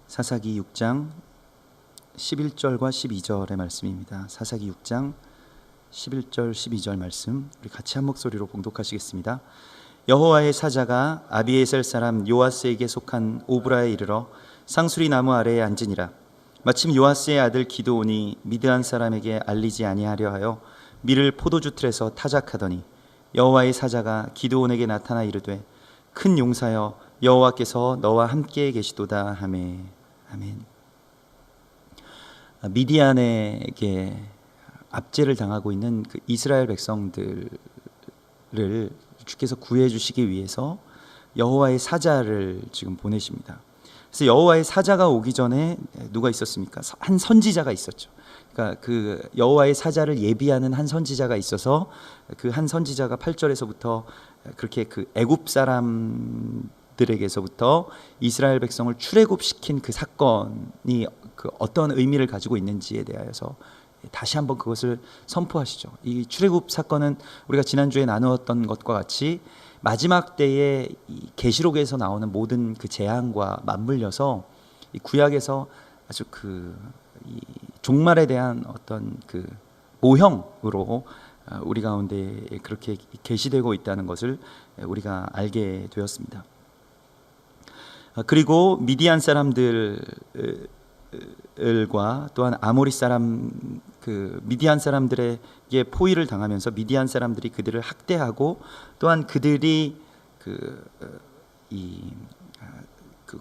사사기 6장 11절과 12절의 말씀입니다. 사사기 6장 11절 12절 말씀 우리 같이 한 목소리로 봉독하시겠습니다. 여호와의 사자가 아비에셀 사람 요아스에게 속한 오브라에 이르러 상수리 나무 아래에 앉으니라. 마침 요아스의 아들 기드온이 미드안 사람에게 알리지 아니하려 하여 밀을 포도주 틀에서 타작하더니 여호와의 사자가 기드온에게 나타나 이르되 큰 용사여 여호와께서 너와 함께 계시도다 하매. 아멘. 미디안에게 압제를 당하고 있는 그 이스라엘 백성들을 주께서 구해 주시기 위해서 여호와의 사자를 지금 보내십니다. 그래서 여호와의 사자가 오기 전에 누가 있었습니까? 한 선지자가 있었죠. 그러니까 그 여호와의 사자를 예비하는 한 선지자가 있어서 그 한 선지자가 8절에서부터 그렇게 그 애굽 사람들에게서부터 이스라엘 백성을 출애굽시킨 그 사건이 그 어떤 의미를 가지고 있는지에 대하여서 다시 한번 그것을 선포하시죠. 이 출애굽 사건은 우리가 지난주에 나누었던 것과 같이 마지막 때에 이 계시록에서 나오는 모든 그 재앙과 맞물려서 이 구약에서 아주 이 종말에 대한 어떤 그 모형으로 우리 가운데 그렇게 계시되고 있다는 것을 우리가 알게 되었습니다. 그리고 미디안 사람들과 또한 아모리 사람 그 미디안 사람들에게 포위를 당하면서 미디안 사람들이 그들을 학대하고 또한 그들이 그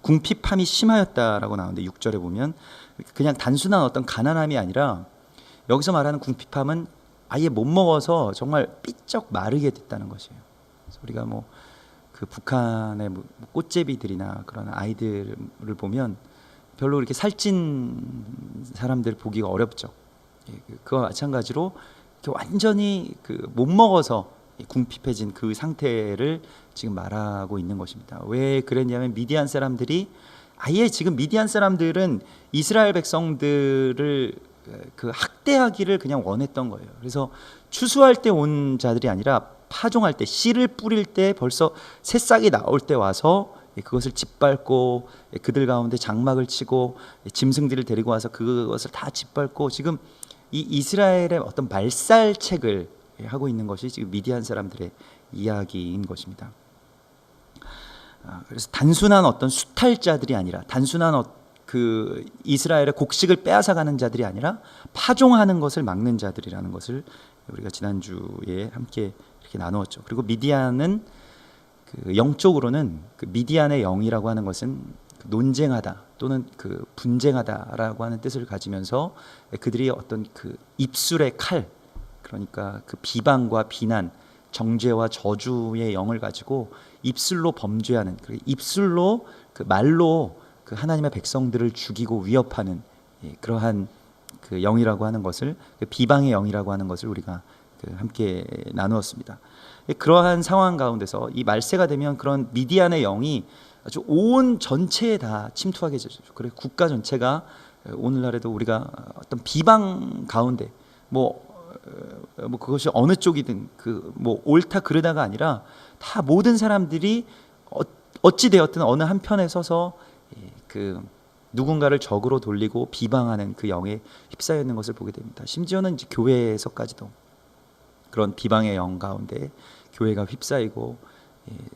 궁핍함이 심하였다라고 나오는데 6절에 보면 그냥 단순한 어떤 가난함이 아니라 여기서 말하는 궁핍함은 아예 못 먹어서 정말 삐쩍 마르게 됐다는 것이에요. 그래서 우리가 그 북한의 꽃제비들이나 그런 아이들을 보면 별로 이렇게 살찐 사람들 보기가 어렵죠. 그와 마찬가지로 이렇게 완전히 못 먹어서 궁핍해진 그 상태를 지금 말하고 있는 것입니다. 왜 그랬냐면 미디안 사람들이 아예 지금 미디안 사람들은 이스라엘 백성들을 그 학대하기를 그냥 원했던 거예요. 그래서 추수할 때 온 자들이 아니라 파종할 때 씨를 뿌릴 때 벌써 새싹이 나올 때 와서 그것을 짓밟고 그들 가운데 장막을 치고 짐승들을 데리고 와서 그것을 다 짓밟고 지금 이 이스라엘의 어떤 말살책을 하고 있는 것이 지금 미디안 사람들의 이야기인 것입니다. 그래서 단순한 어떤 수탈자들이 아니라 단순한 그 이스라엘의 곡식을 빼앗아가는 자들이 아니라 파종하는 것을 막는 자들이라는 것을 우리가 지난주에 함께 이렇게 나누었죠. 그리고 미디안은 그 영적으로는 그 미디안의 영이라고 하는 것은 논쟁하다 또는 그 분쟁하다라고 하는 뜻을 가지면서 그들이 어떤 그 입술의 칼, 그러니까 그 비방과 비난, 정죄와 저주의 영을 가지고 입술로 범죄하는, 입술로 그 말로 그 하나님의 백성들을 죽이고 위협하는 그러한 그 영이라고 하는 것을, 그 비방의 영이라고 하는 것을 우리가 함께 나누었습니다. 그러한 상황 가운데서 이 말세가 되면 그런 미디안의 영이 아주 온 전체에 다 침투하게 되죠. 그래서 국가 전체가 오늘날에도 우리가 어떤 비방 가운데 그것이 어느 쪽이든 옳다 그르다가 아니라 다 모든 사람들이 어찌 되었든 어느 한 편에 서서 그 누군가를 적으로 돌리고 비방하는 그 영에 휩싸여 있는 것을 보게 됩니다. 심지어는 이제 교회에서까지도 그런 비방의 영 가운데 교회가 휩싸이고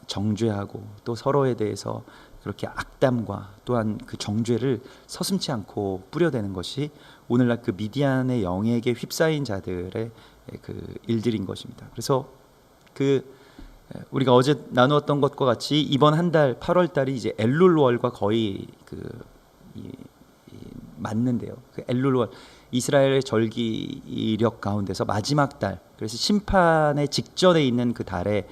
정죄하고 또 서로에 대해서 그렇게 악담과 또한 그 정죄를 서슴지 않고 뿌려대는 것이 오늘날 그 미디안의 영에게 휩싸인 자들의 그 일들인 것입니다. 그래서 우리가 어제 나누었던 것과 같이 이번 한 달 8월 달이 이제 엘룰월과 거의 맞는데요. 그 엘룰월 이스라엘의 절기력 가운데서 마지막 달, 그래서 심판의 직전에 있는 그 달에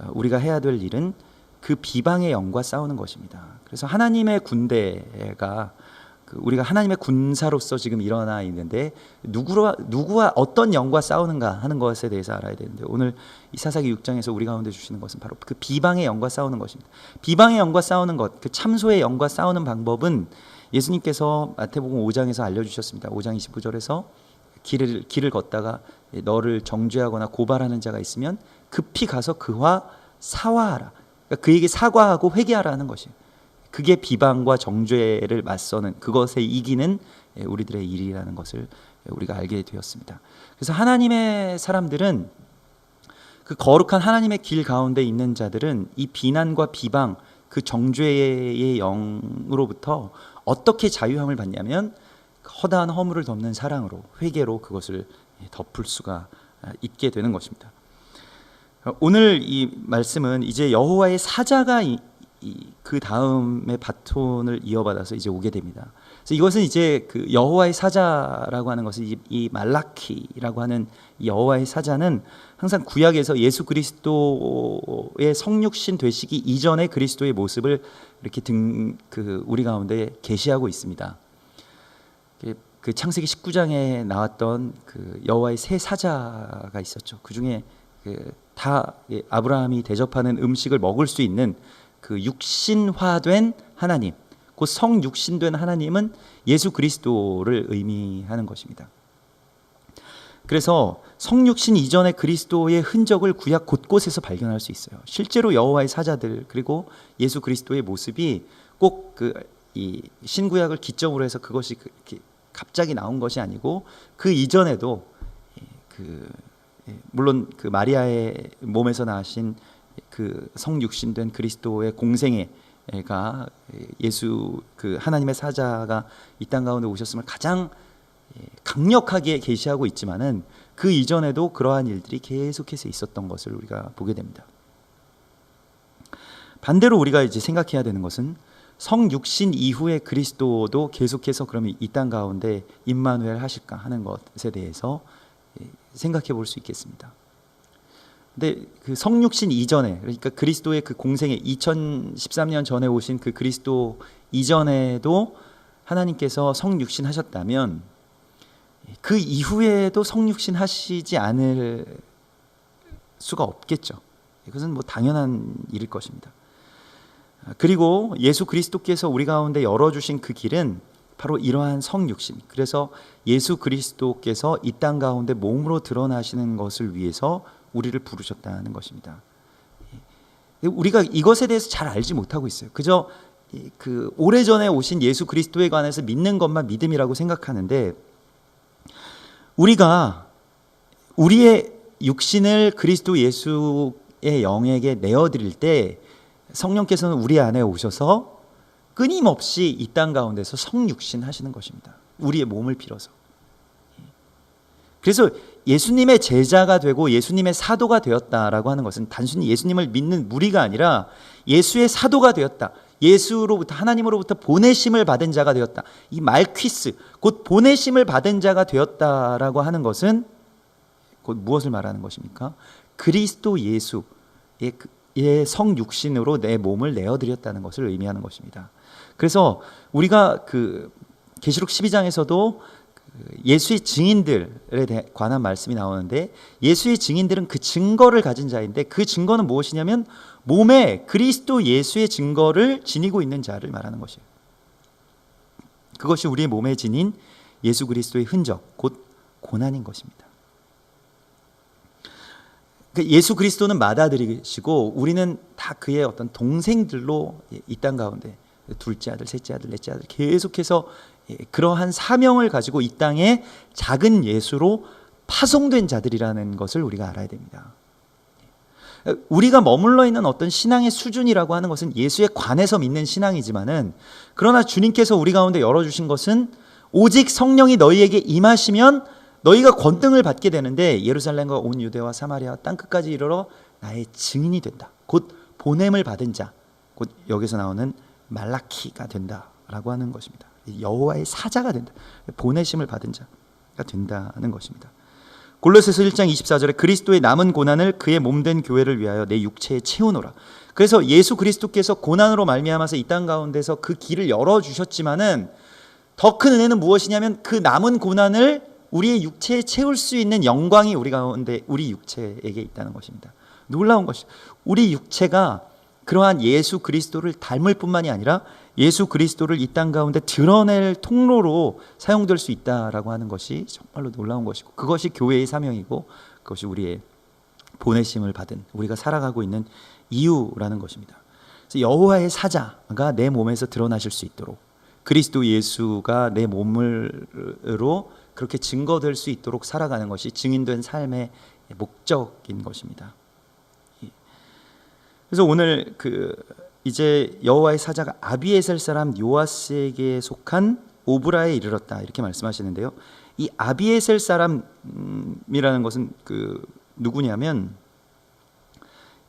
우리가 해야 될 일은 그 비방의 영과 싸우는 것입니다. 그래서 하나님의 군대가 우리가 하나님의 군사로서 지금 일어나 있는데 누구와 어떤 영과 싸우는가 하는 것에 대해서 알아야 되는데 오늘 이 사사기 6장에서 우리 가운데 주시는 것은 바로 그 비방의 영과 싸우는 것입니다. 비방의 영과 싸우는 것, 그 참소의 영과 싸우는 방법은 예수님께서 마태복음 5장에서 알려주셨습니다. 5장 25절에서 길을 걷다가 너를 정죄하거나 고발하는 자가 있으면 급히 가서 그와 사화하라. 그러니까 그에게 사과하고 회개하라 하는 것이에요. 그게 비방과 정죄를 맞서는, 그것에 이기는 우리들의 일이라는 것을 우리가 알게 되었습니다. 그래서 하나님의 사람들은, 그 거룩한 하나님의 길 가운데 있는 자들은 이 비난과 비방, 그 정죄의 영으로부터 어떻게 자유함을 받냐면 허다한 허물을 덮는 사랑으로, 회개로 그것을 덮을 수가 있게 되는 것입니다. 오늘 이 말씀은 이제 여호와의 사자가 그 다음에 바톤을 이어받아서 이제 오게 됩니다. 그래서 이것은 이제 그 여호와의 사자라고 하는 것은 이 말라키라고 하는 여호와의 사자는 항상 구약에서 예수 그리스도의 성육신 되시기 이전의 그리스도의 모습을 이렇게 우리 가운데 계시하고 있습니다. 그 창세기 19장에 나왔던 그 여호와의 세 사자가 있었죠. 그 중에 다 아브라함이 대접하는 음식을 먹을 수 있는 그 육신화된 하나님, 그 성육신된 하나님은 예수 그리스도를 의미하는 것입니다. 그래서 성육신 이전의 그리스도의 흔적을 구약 곳곳에서 발견할 수 있어요. 실제로 여호와의 사자들, 그리고 예수 그리스도의 모습이 꼭 이 신구약을 기점으로 해서 그것이 갑자기 나온 것이 아니고 그 이전에도 물론 그 마리아의 몸에서 나신 그 성육신된 그리스도의 공생애가 예수 그 하나님의 사자가 이 땅 가운데 오셨음을 가장 강력하게 계시하고 있지만은 그 이전에도 그러한 일들이 계속해서 있었던 것을 우리가 보게 됩니다. 반대로 우리가 이제 생각해야 되는 것은 성육신 이후의 그리스도도 계속해서 그러면 이 땅 가운데 임마누엘 하실까 하는 것에 대해서 생각해 볼 수 있겠습니다. 근데 그 성육신 이전에, 그러니까 그리스도의 그 공생애 2013년 전에 오신 그 그리스도 이전에도 하나님께서 성육신 하셨다면 그 이후에도 성육신 하시지 않을 수가 없겠죠. 이것은 뭐 당연한 일일 것입니다. 그리고 예수 그리스도께서 우리 가운데 열어주신 그 길은 바로 이러한 성육신, 그래서 예수 그리스도께서 이 땅 가운데 몸으로 드러나시는 것을 위해서 우리를 부르셨다는 것입니다. 우리가 이것에 대해서 잘 알지 못하고 있어요. 그저 그 오래전에 오신 예수 그리스도에 관해서 믿는 것만 믿음이라고 생각하는데, 우리가 우리의 육신을 그리스도 예수의 영에게 내어드릴 때 성령께서는 우리 안에 오셔서 끊임없이 이 땅 가운데서 성육신 하시는 것입니다. 우리의 몸을 빌어서. 그래서 예수님의 제자가 되고 예수님의 사도가 되었다라고 하는 것은 단순히 예수님을 믿는 무리가 아니라 예수의 사도가 되었다, 예수로부터, 하나님으로부터 보내심을 받은 자가 되었다, 이 말퀴스, 곧 보내심을 받은 자가 되었다라고 하는 것은 곧 무엇을 말하는 것입니까? 그리스도 예수의 성육신으로 내 몸을 내어드렸다는 것을 의미하는 것입니다. 그래서 우리가 그 계시록 12장에서도 예수의 증인들에 관한 말씀이 나오는데, 예수의 증인들은 그 증거를 가진 자인데, 그 증거는 무엇이냐면 몸에 그리스도 예수의 증거를 지니고 있는 자를 말하는 것이에요. 그것이 우리의 몸에 지닌 예수 그리스도의 흔적, 곧 고난인 것입니다. 예수 그리스도는 맏아들이시고 우리는 다 그의 어떤 동생들로 이 땅 가운데 둘째 아들, 셋째 아들, 넷째 아들 계속해서 그러한 사명을 가지고 이 땅에 작은 예수로 파송된 자들이라는 것을 우리가 알아야 됩니다. 우리가 머물러 있는 어떤 신앙의 수준이라고 하는 것은 예수에 관해서 믿는 신앙이지만은, 그러나 주님께서 우리 가운데 열어주신 것은 오직 성령이 너희에게 임하시면 너희가 권능을 받게 되는데 예루살렘과 온 유대와 사마리아 땅 끝까지 이르러 나의 증인이 된다. 곧 보냄을 받은 자, 곧 여기서 나오는 말라키가 된다라고 하는 것입니다. 여호와의 사자가 된다, 보내심을 받은 자가 된다는 것입니다. 골로새서 1장 24절에 그리스도의 남은 고난을 그의 몸된 교회를 위하여 내 육체에 채우노라. 그래서 예수 그리스도께서 고난으로 말미암아서 이 땅 가운데서 그 길을 열어주셨지만은 더 큰 은혜는 무엇이냐면 그 남은 고난을 우리의 육체에 채울 수 있는 영광이 우리 가운데, 우리 육체에게 있다는 것입니다. 놀라운 것이, 우리 육체가 그러한 예수 그리스도를 닮을 뿐만이 아니라 예수 그리스도를 이 땅 가운데 드러낼 통로로 사용될 수 있다라고 하는 것이 정말로 놀라운 것이고, 그것이 교회의 사명이고 그것이 우리의 보내심을 받은, 우리가 살아가고 있는 이유라는 것입니다. 그래서 여호와의 사자가 내 몸에서 드러나실 수 있도록, 그리스도 예수가 내 몸으로 그렇게 증거될 수 있도록 살아가는 것이 증인된 삶의 목적인 것입니다. 그래서 오늘 이제 여호와의 사자가 아비에셀 사람 요아스에게 속한 오브라에 이르렀다 이렇게 말씀하시는데요. 이 아비에셀 사람이라는 것은 누구냐면,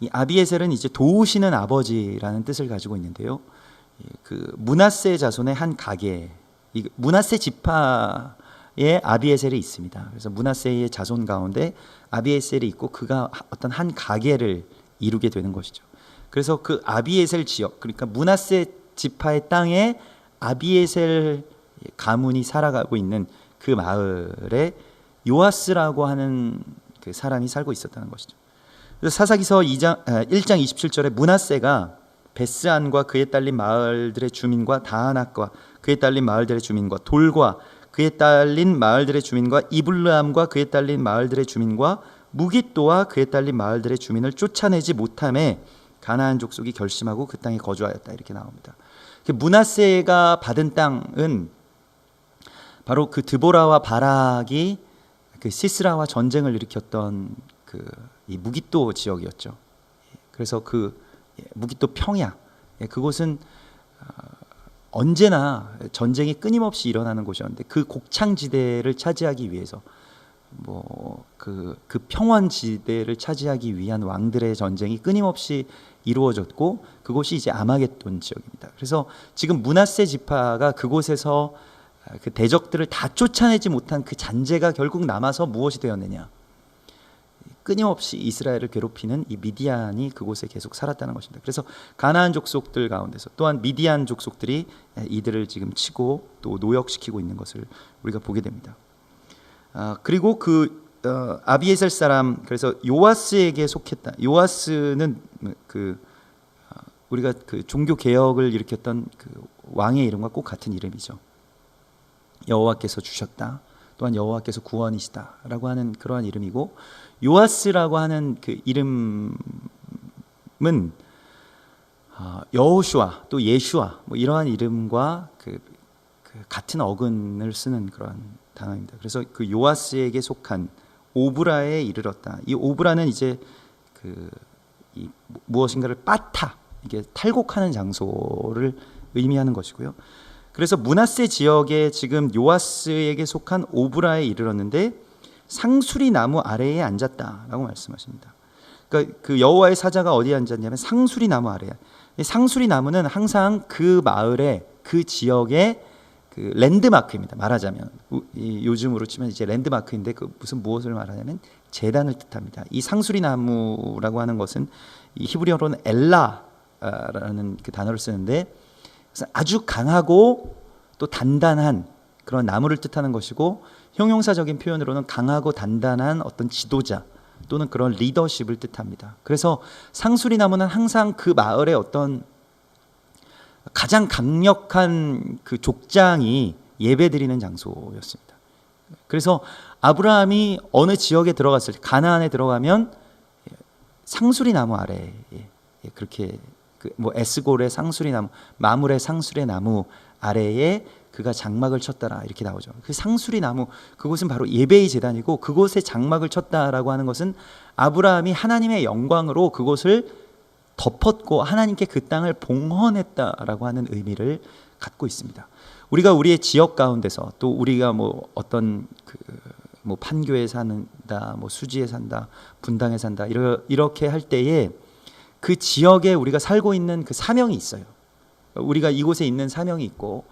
이 아비에셀은 이제 도우시는 아버지라는 뜻을 가지고 있는데요. 므낫세 자손의 한 가게, 므낫세 지파에 아비에셀이 있습니다. 그래서 므낫세의 자손 가운데 아비에셀이 있고 그가 어떤 한 가게를 이루게 되는 것이죠. 그래서 그 아비에셀 지역, 그러니까 므낫세 지파의 땅에 아비에셀 가문이 살아가고 있는 그 마을에 요아스라고 하는 그 사람이 살고 있었다는 것이죠. 그래서 사사기서 1장 27절에 므낫세가 베스안과 그에 딸린 마을들의 주민과 다하낙과 그에 딸린 마을들의 주민과 돌과 그에 딸린 마을들의 주민과 이블르함과 그에 딸린 마을들의 주민과 무깃도와 그에 딸린 마을들의 주민을 쫓아내지 못함에 가나안 족속이 결심하고 그 땅에 거주하였다 이렇게 나옵니다. 므낫세가 받은 땅은 바로 그 드보라와 바락이 시스라와 전쟁을 일으켰던 이 무깃도 지역이었죠. 그래서 무깃도 평야, 그곳은 언제나 전쟁이 끊임없이 일어나는 곳이었는데 그 곡창지대를 차지하기 위해서 그 평원지대를 차지하기 위한 왕들의 전쟁이 끊임없이 이루어졌고 그곳이 이제 아마겟돈 지역입니다. 그래서 지금 므낫세 지파가 그곳에서 그 대적들을 다 쫓아내지 못한 그 잔재가 결국 남아서 무엇이 되었느냐? 끊임없이 이스라엘을 괴롭히는 이 미디안이 그곳에 계속 살았다는 것입니다. 그래서 가나안 족속들 가운데서 또한 미디안 족속들이 이들을 지금 치고 또 노역시키고 있는 것을 우리가 보게 됩니다. 그리고 아비에셀 사람, 그래서 요아스에게 속했다. 요아스는 우리가 종교 개혁을 일으켰던 왕의 이름과 꼭 같은 이름이죠. 여호와께서 주셨다, 또한 여호와께서 구원이시다라고 하는 그러한 이름이고, 요아스라고 하는 그 이름은 여호슈아 또 예슈아 이러한 이름과 같은 어근을 쓰는 그러한 단어입니다. 그래서 그 요아스에게 속한 오브라에 이르렀다. 이 오브라는 이제 이 무엇인가를 빠타, 이게 탈곡하는 장소를 의미하는 것이고요. 그래서 므낫세 지역에 지금 요아스에게 속한 오브라에 이르렀는데 상수리 나무 아래에 앉았다라고 말씀하십니다. 그러니까 그 여호와의 사자가 어디에 앉았냐면 상수리 나무 아래에. 상수리 나무는 항상 그 마을에, 그 지역의 랜드마크입니다. 말하자면 요즘으로 치면 이제 랜드마크인데 무엇을 말하냐면 제단을 뜻합니다. 이 상수리 나무라고 하는 것은 이 히브리어로는 엘라라는 그 단어를 쓰는데 아주 강하고 또 단단한 그런 나무를 뜻하는 것이고, 형용사적인 표현으로는 강하고 단단한 어떤 지도자 또는 그런 리더십을 뜻합니다. 그래서 상수리 나무는 항상 그 마을의 어떤 가장 강력한 그 족장이 예배드리는 장소였습니다. 그래서 아브라함이 어느 지역에 들어갔을 때, 가나안에 들어가면 상수리 나무 아래에 그렇게 에스골의 상수리 나무, 마물의 상수리 나무 아래에 그가 장막을 쳤더라 이렇게 나오죠. 그 상수리 나무, 그곳은 바로 예배의 제단이고, 그곳에 장막을 쳤다라고 하는 것은 아브라함이 하나님의 영광으로 그곳을 덮었고 하나님께 그 땅을 봉헌했다라고 하는 의미를 갖고 있습니다. 우리가 우리의 지역 가운데서, 또 우리가 어떤 판교에 산다, 수지에 산다, 분당에 산다 이렇게 할 때에 그 지역에 우리가 살고 있는 그 사명이 있어요. 우리가 이곳에 있는 사명이 있고,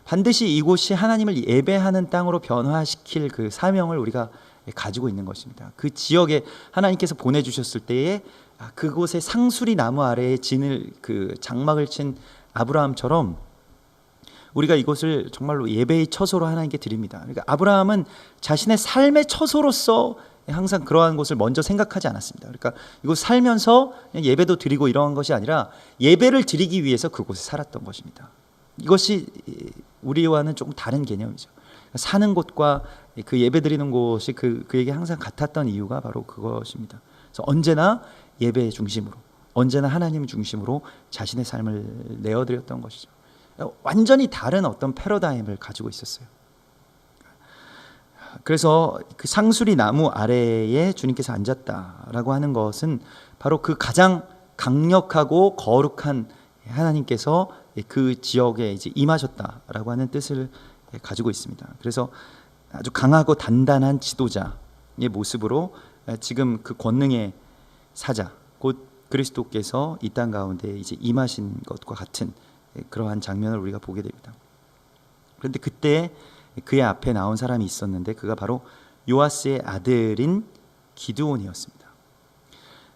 반드시 이곳이 하나님을 예배하는 땅으로 변화시킬 그 사명을 우리가 가지고 있는 것입니다. 그 지역에 하나님께서 보내주셨을 때에 그곳에 상수리 나무 아래에 장막을 친 아브라함처럼 우리가 이곳을 정말로 예배의 처소로 하나님께 드립니다. 그러니까 아브라함은 자신의 삶의 처소로서 항상 그러한 곳을 먼저 생각하지 않았습니다. 그러니까 이곳 살면서 예배도 드리고 이러한 것이 아니라 예배를 드리기 위해서 그곳에 살았던 것입니다. 이것이 우리와는 조금 다른 개념이죠. 사는 곳과 그 예배 드리는 곳이 그에게 항상 같았던 이유가 바로 그것입니다. 그래서 언제나 예배 중심으로, 언제나 하나님 중심으로 자신의 삶을 내어드렸던 것이죠. 완전히 다른 어떤 패러다임을 가지고 있었어요. 그래서 그 상수리 나무 아래에 주님께서 앉았다라고 하는 것은 바로 그 가장 강력하고 거룩한 하나님께서 그 지역에 이제 임하셨다라고 하는 뜻을 가지고 있습니다. 그래서 아주 강하고 단단한 지도자의 모습으로 지금 그 권능의 사자 곧 그리스도께서 이 땅 가운데 이제 임하신 것과 같은 그러한 장면을 우리가 보게 됩니다. 그런데 그때 그의 앞에 나온 사람이 있었는데 그가 바로 요아스의 아들인 기드온이었습니다.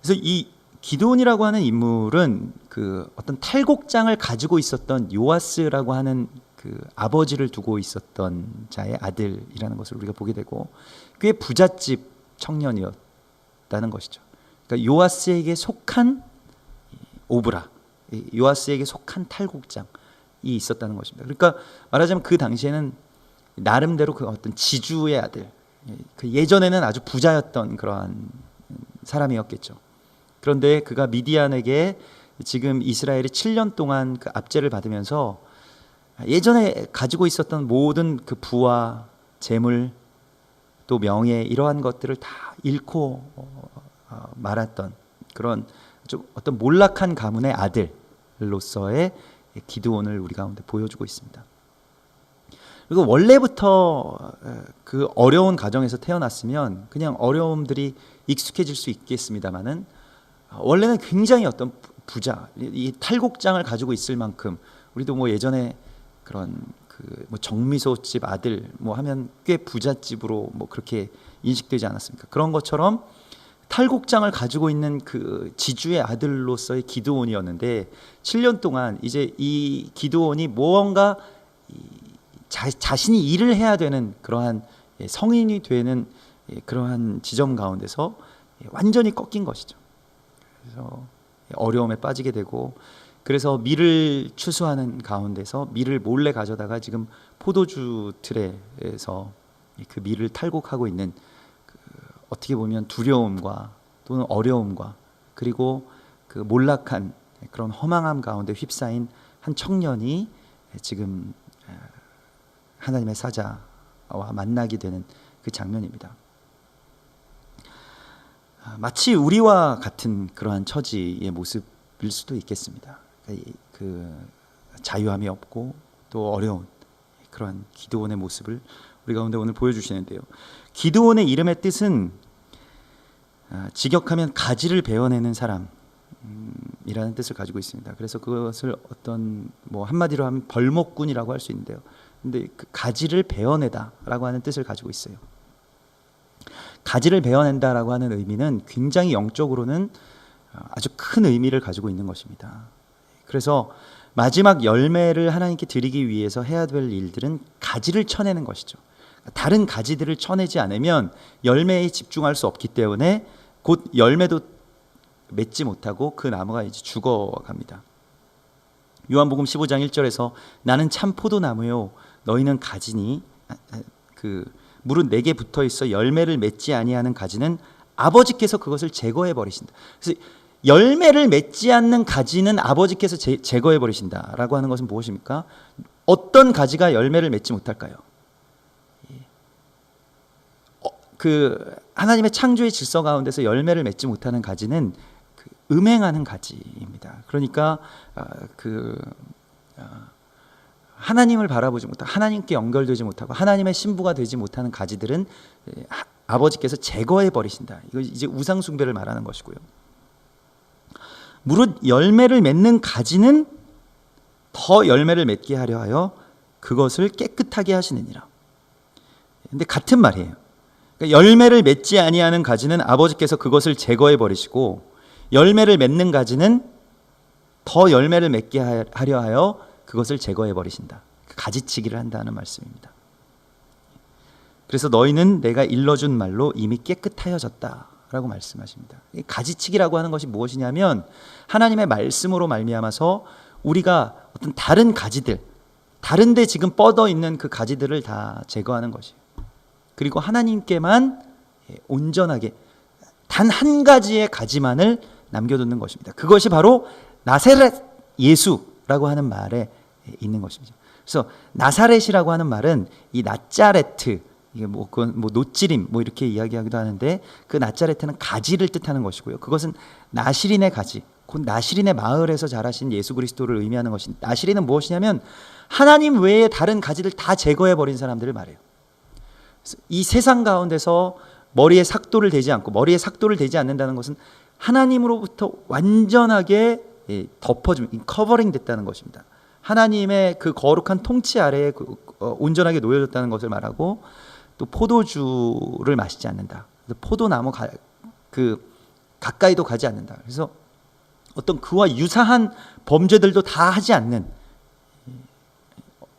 그래서 이 기드온이라고 하는 인물은 그 어떤 탈곡장을 가지고 있었던 요아스라고 하는 그 아버지를 두고 있었던 자의 아들이라는 것을 우리가 보게 되고 꽤 부잣집 청년이었다는 것이죠. 그러니까 요아스에게 속한 오브라, 요아스에게 속한 탈곡장이 있었다는 것입니다. 그러니까 말하자면 그 당시에는 나름대로 그 어떤 지주의 아들, 그 예전에는 아주 부자였던 그러한 사람이었겠죠. 그런데 그가 미디안에게 지금 이스라엘이 7년 동안 그 압제를 받으면서 예전에 가지고 있었던 모든 그 부와 재물 또 명예 이러한 것들을 다 잃고 말았던 그런 좀 어떤 몰락한 가문의 아들로서의 기드온을 우리 가운데 보여주고 있습니다. 그리고 원래부터 그 어려운 가정에서 태어났으면 그냥 어려움들이 익숙해질 수 있겠습니다만은 원래는 굉장히 어떤 부자, 이 탈곡장을 가지고 있을 만큼 우리도 뭐 예전에 그런 그 뭐 정미소집 아들 뭐 하면 꽤 부잣집으로 뭐 그렇게 인식되지 않았습니까? 그런 것처럼 탈곡장을 가지고 있는 그 지주의 아들로서의 기드온이었는데 7년 동안 이제 이 기드온이 무언가 자신이 일을 해야 되는 그러한 성인이 되는 그러한 지점 가운데서 완전히 꺾인 것이죠. 그래서 어려움에 빠지게 되고 그래서 밀을 추수하는 가운데서 밀을 몰래 가져다가 지금 포도주 틀에서 그 밀을 탈곡하고 있는 그 어떻게 보면 두려움과 또는 어려움과 그리고 그 몰락한 그런 허망함 가운데 휩싸인 한 청년이 지금 하나님의 사자와 만나게 되는 그 장면입니다. 마치 우리와 같은 그러한 처지의 모습일 수도 있겠습니다. 그 자유함이 없고 또 어려운 그러한 기드온의 모습을 우리 가운데 오늘 보여주시는데요. 기드온의 이름의 뜻은 직역하면 가지를 베어내는 사람이라는 뜻을 가지고 있습니다. 그래서 그것을 어떤 뭐 한마디로 하면 벌목꾼이라고 할 수 있는데요. 근데 그 가지를 베어내다라고 하는 뜻을 가지고 있어요. 가지를 베어낸다라고 하는 의미는 굉장히 영적으로는 아주 큰 의미를 가지고 있는 것입니다. 그래서 마지막 열매를 하나님께 드리기 위해서 해야 될 일들은 가지를 쳐내는 것이죠. 다른 가지들을 쳐내지 않으면 열매에 집중할 수 없기 때문에 곧 열매도 맺지 못하고 그 나무가 이제 죽어갑니다. 요한복음 15장 1절에서 나는 참 포도나무요 너희는 가지니 그 물은 내게 붙어 있어 열매를 맺지 아니하는 가지는 아버지께서 그것을 제거해 버리신다. 그래서 열매를 맺지 않는 가지는 아버지께서 제거해 버리신다라고 하는 것은 무엇입니까? 어떤 가지가 열매를 맺지 못할까요? 그 하나님의 창조의 질서 가운데서 열매를 맺지 못하는 가지는 그 음행하는 가지입니다. 그러니까 하나님을 바라보지 못하고 하나님께 연결되지 못하고 하나님의 신부가 되지 못하는 가지들은 아버지께서 제거해 버리신다. 이거 이제 우상 숭배를 말하는 것이고요. 무릇 열매를 맺는 가지는 더 열매를 맺게 하려 하여 그것을 깨끗하게 하시느니라. 근데 같은 말이에요. 그러니까 열매를 맺지 아니하는 가지는 아버지께서 그것을 제거해 버리시고 열매를 맺는 가지는 더 열매를 맺게 하려 하여 그것을 제거해 버리신다. 가지치기를 한다는 말씀입니다. 그래서 너희는 내가 일러준 말로 이미 깨끗하여졌다 라고 말씀하십니다. 가지치기라고 하는 것이 무엇이냐면 하나님의 말씀으로 말미암아서 우리가 어떤 다른 가지들, 다른데 지금 뻗어 있는 그 가지들을 다 제거하는 것이에요. 그리고 하나님께만 온전하게 단 한 가지의 가지만을 남겨두는 것입니다. 그것이 바로 나사렛 예수라고 하는 말에 있는 것입니다. 그래서 나사렛이라고 하는 말은 이 나짜레트, 이게 뭐 노찌림 뭐 이렇게 이야기하기도 하는데, 그 나짜레트는 가지를 뜻하는 것이고요. 그것은 나시린의 가지, 곧 나시린의 마을에서 자라신 예수 그리스도를 의미하는 것입니다. 나시린은 무엇이냐면 하나님 외에 다른 가지를 다 제거해 버린 사람들을 말해요. 이 세상 가운데서 머리에 삭도를 대지 않고, 머리에 삭도를 대지 않는다는 것은 하나님으로부터 완전하게 덮어줌, 커버링 됐다는 것입니다. 하나님의 그 거룩한 통치 아래에 온전하게 놓여졌다는 것을 말하고, 또 포도주를 마시지 않는다. 포도나무 가까이도 가지 않는다. 그래서 어떤 그와 유사한 범죄들도 다 하지 않는,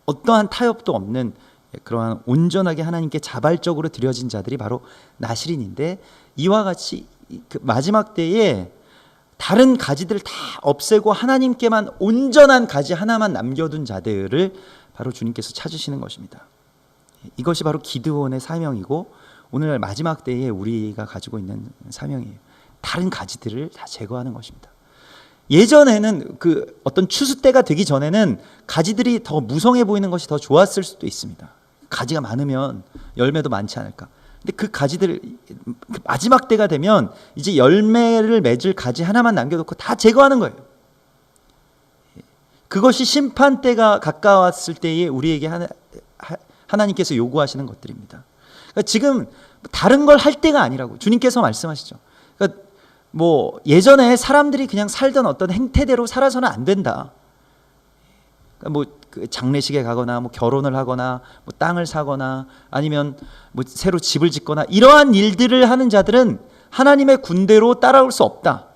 어떠한 타협도 없는 그러한 온전하게 하나님께 자발적으로 드려진 자들이 바로 나시린인데, 이와 같이 그 마지막 때에 다른 가지들을 다 없애고 하나님께만 온전한 가지 하나만 남겨둔 자들을 바로 주님께서 찾으시는 것입니다. 이것이 바로 기드온의 사명이고 오늘날 마지막 때에 우리가 가지고 있는 사명이에요. 다른 가지들을 다 제거하는 것입니다. 예전에는 그 어떤 추수 때가 되기 전에는 가지들이 더 무성해 보이는 것이 더 좋았을 수도 있습니다. 가지가 많으면 열매도 많지 않을까. 근데 그 가지들, 마지막 때가 되면 이제 열매를 맺을 가지 하나만 남겨놓고 다 제거하는 거예요. 그것이 심판 때가 가까웠을 때에 우리에게 하나님께서 요구하시는 것들입니다. 그러니까 지금 다른 걸 할 때가 아니라고 주님께서 말씀하시죠. 그러니까 뭐 예전에 사람들이 그냥 살던 어떤 행태대로 살아서는 안 된다. 그러니까 뭐 장례식에 가거나 뭐 결혼을 하거나 뭐 땅을 사거나 아니면 뭐 새로 집을 짓거나 이러한 일들을 하는 자들은 하나님의 군대로 따라올 수 없다.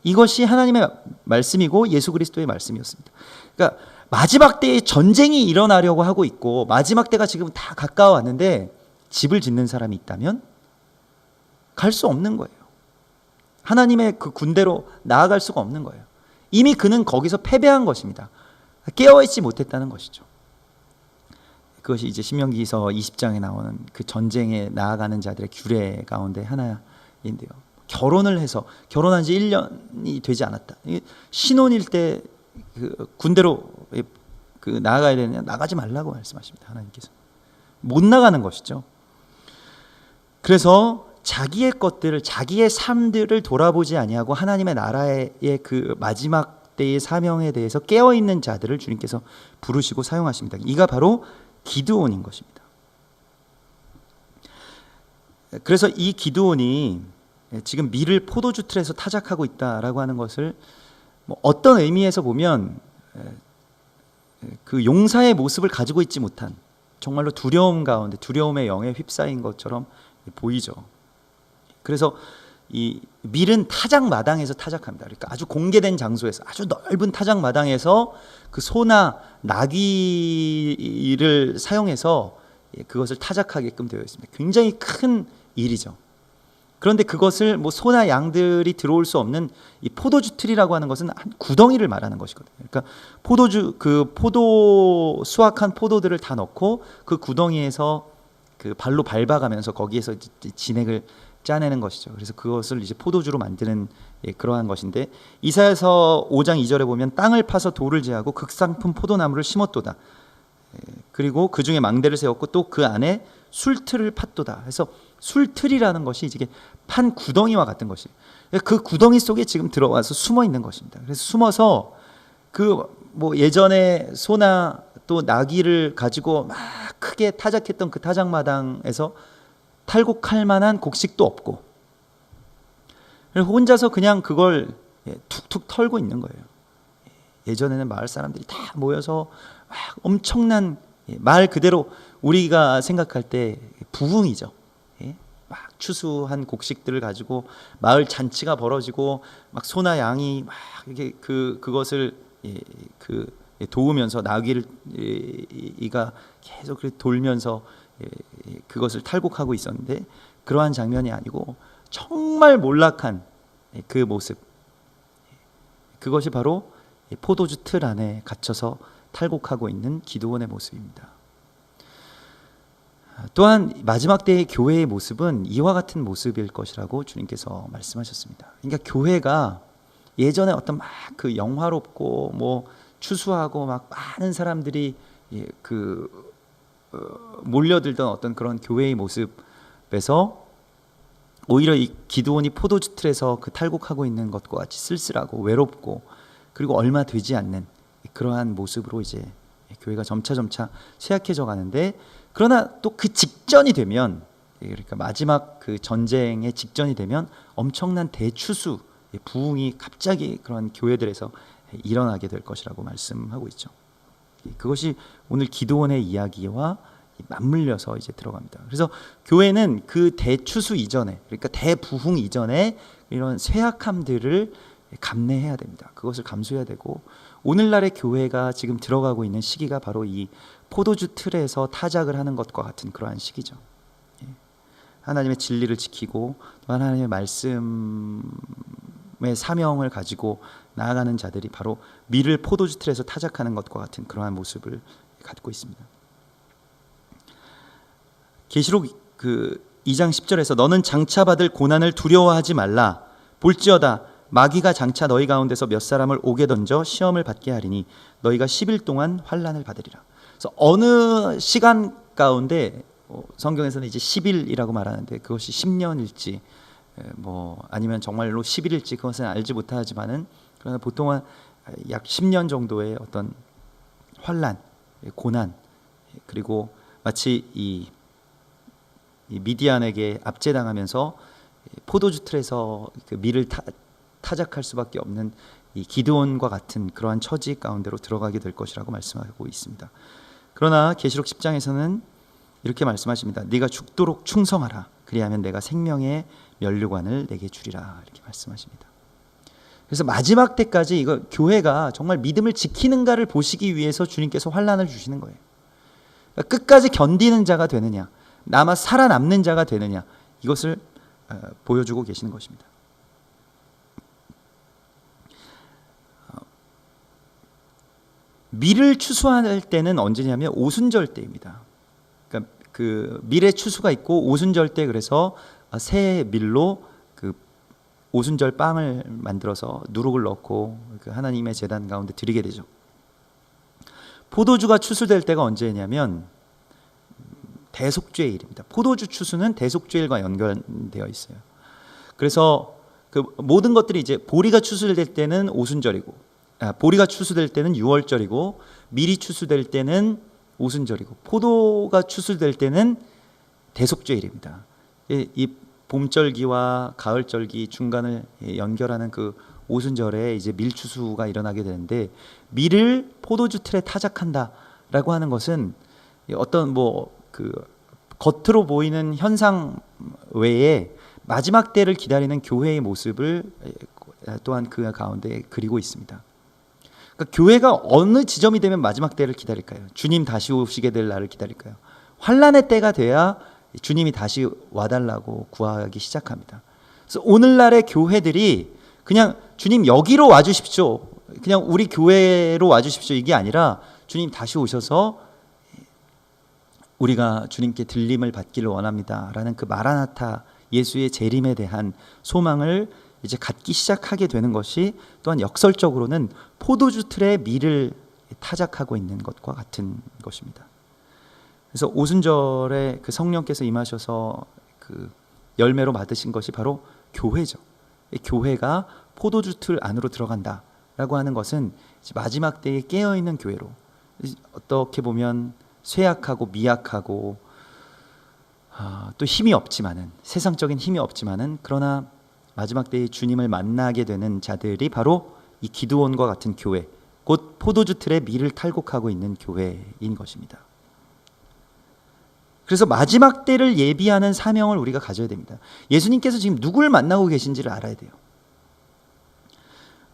이것이 하나님의 말씀이고 예수 그리스도의 말씀이었습니다. 그러니까 마지막 때에 전쟁이 일어나려고 하고 있고 마지막 때가 지금 다 가까워왔는데 집을 짓는 사람이 있다면 갈 수 없는 거예요. 하나님의 그 군대로 나아갈 수가 없는 거예요. 이미 그는 거기서 패배한 것입니다. 깨어있지 못했다는 것이죠. 그것이 이제 신명기서 20장에 나오는 그 전쟁에 나아가는 자들의 규례 가운데 하나인데요. 결혼을 해서 결혼한 지 1년이 되지 않았다. 신혼일 때 그 군대로 그 나아가야 되느냐, 나가지 말라고 말씀하십니다. 하나님께서 못 나가는 것이죠. 그래서 자기의 것들을, 자기의 삶들을 돌아보지 아니하고 하나님의 나라의 그 마지막 때의 사명에 대해서 깨어있는 자들을 주님께서 부르시고 사용하십니다. 이가 바로 기드온인 것입니다. 그래서 이 기드온이 지금 밀을 포도주 틀에서 타작하고 있다라고 하는 것을 뭐 어떤 의미에서 보면 그 용사의 모습을 가지고 있지 못한, 정말로 두려움 가운데 두려움의 영에 휩싸인 것처럼 보이죠. 그래서 이 밀은 타작 마당에서 타작합니다. 그러니까 아주 공개된 장소에서, 아주 넓은 타작 마당에서 그 소나 나귀를 사용해서 그것을 타작하게끔 되어 있습니다. 굉장히 큰 일이죠. 그런데 그것을 뭐 소나 양들이 들어올 수 없는 이 포도주 틀이라고 하는 것은 한 구덩이를 말하는 것이거든요. 그러니까 포도 수확한 포도들을 다 넣고 그 구덩이에서 그 발로 밟아가면서 거기에서 진액을 짜내는 것이죠. 그래서 그것을 이제 포도주로 만드는 그러한 것인데, 이사야서 5장 2절에 보면 땅을 파서 돌을 제하고 극상품 포도나무를 심었도다. 그리고 그 중에 망대를 세웠고 또 그 안에 술틀을 팠도다. 그래서 술틀이라는 것이 이제 판 구덩이와 같은 것이에요. 그 구덩이 속에 지금 들어와서 숨어 있는 것입니다. 그래서 숨어서 그 뭐 예전에 소나 또 나귀를 가지고 막 크게 타작했던 그 타작마당에서 탈곡할 만한 곡식도 없고 혼자서 그냥 그걸 툭툭 털고 있는 거예요. 예전에는 마을 사람들이 다 모여서 엄청난, 말 그대로 우리가 생각할 때 부흥이죠. 막 추수한 곡식들을 가지고 마을 잔치가 벌어지고 막 소나 양이 막 이렇게 그것을 도우면서 나귀를 이가 계속 돌면서 그것을 탈곡하고 있었는데, 그러한 장면이 아니고 정말 몰락한 그 모습, 그것이 바로 포도주 틀 안에 갇혀서 탈곡하고 있는 기드온의 모습입니다. 또한 마지막 때의 교회의 모습은 이와 같은 모습일 것이라고 주님께서 말씀하셨습니다. 그러니까 교회가 예전에 어떤 막 그 영화롭고 뭐 추수하고 막 많은 사람들이 몰려들던 어떤 그런 교회의 모습에서 오히려 이 기드온이 포도주 틀에서 그 탈곡하고 있는 것과 같이 쓸쓸하고 외롭고 그리고 얼마 되지 않는 그러한 모습으로 이제 교회가 점차 쇠약해져 가는데, 그러나 또 그 직전이 되면, 그러니까 마지막 그 전쟁의 직전이 되면 엄청난 대추수, 부흥이 갑자기 그런 교회들에서 일어나게 될 것이라고 말씀하고 있죠. 그것이 오늘 기드온의 이야기와 맞물려서 이제 들어갑니다. 그래서 교회는 그 대추수 이전에, 그러니까 대부흥 이전에 이런 쇠약함들을 감내해야 됩니다. 그것을 감수해야 되고, 오늘날의 교회가 지금 들어가고 있는 시기가 바로 이 포도주 틀에서 타작을 하는 것과 같은 그러한 시기죠. 하나님의 진리를 지키고 하나님의 말씀의 사명을 가지고 나아가는 자들이 바로 밀을 포도주 틀에서 타작하는 것과 같은 그러한 모습을 갖고 있습니다. 계시록 2장 10절에서 너는 장차 받을 고난을 두려워하지 말라. 볼지어다 마귀가 장차 너희 가운데서 몇 사람을 옥에 던져 시험을 받게 하리니 너희가 10일 동안 환난을 받으리라. 그래서 어느 시간 가운데 성경에서는 이제 10일이라고 말하는데 그것이 10년일지 뭐 아니면 정말로 10일일지 그것은 알지 못하지만은, 그러나 보통은 약 10년 정도의 어떤 환난, 고난, 그리고 마치 이 미디안에게 압제당하면서 포도주 틀에서 그 밀을 타작할 수밖에 없는 이 기드온과 같은 그러한 처지 가운데로 들어가게 될 것이라고 말씀하고 있습니다. 그러나 계시록 10장에서는 이렇게 말씀하십니다. 네가 죽도록 충성하라. 그리하면 내가 생명의 면류관을 내게 주리라. 이렇게 말씀하십니다. 그래서 마지막 때까지 이거 교회가 정말 믿음을 지키는가를 보시기 위해서 주님께서 환난을 주시는 거예요. 그러니까 끝까지 견디는 자가 되느냐, 남아 살아남는 자가 되느냐, 이것을 보여주고 계시는 것입니다. 밀을 추수할 때는 언제냐면 오순절 때입니다. 그러니까 그 밀의 추수가 있고 오순절 때, 그래서 새 밀로 그 오순절 빵을 만들어서 누룩을 넣고 그 하나님의 제단 가운데 드리게 되죠. 포도주가 추수될 때가 언제냐면 대속죄일입니다. 포도주 추수는 대속죄일과 연결되어 있어요. 그래서 그 모든 것들이 이제 보리가 추수될 때는 오순절이고, 보리가 추수될 때는 6월절이고, 밀이 추수될 때는 오순절이고, 포도가 추수될 때는 대속죄일입니다. 이 봄절기와 가을절기 중간을 연결하는 그 오순절에 이제 밀 추수가 일어나게 되는데, 밀을 포도주 틀에 타작한다라고 하는 것은 어떤 그 겉으로 보이는 현상 외에 마지막 때를 기다리는 교회의 모습을 또한 그 가운데 그리고 있습니다. 그러니까 교회가 어느 지점이 되면 마지막 때를 기다릴까요? 주님 다시 오시게 될 날을 기다릴까요? 환난의 때가 돼야 주님이 다시 와달라고 구하기 시작합니다. 그래서 오늘날의 교회들이 그냥 주님 여기로 와주십시오, 그냥 우리 교회로 와주십시오, 이게 아니라 주님 다시 오셔서 우리가 주님께 들림을 받기를 원합니다 라는 그 마라나타 예수의 재림에 대한 소망을 이제 갖기 시작하게 되는 것이 또한 역설적으로는 포도주 틀에 밀을 타작하고 있는 것과 같은 것입니다. 그래서 오순절에 그 성령께서 임하셔서 그 열매로 받으신 것이 바로 교회죠. 교회가 포도주 틀 안으로 들어간다라고 하는 것은 마지막 때에 깨어있는 교회로, 어떻게 보면 쇠약하고 미약하고 또 힘이 없지만은, 세상적인 힘이 없지만은, 그러나 마지막 때에 주님을 만나게 되는 자들이 바로 이 기드온과 같은 교회, 곧 포도주 틀에 밀을 탈곡하고 있는 교회인 것입니다. 그래서 마지막 때를 예비하는 사명을 우리가 가져야 됩니다. 예수님께서 지금 누굴 만나고 계신지를 알아야 돼요.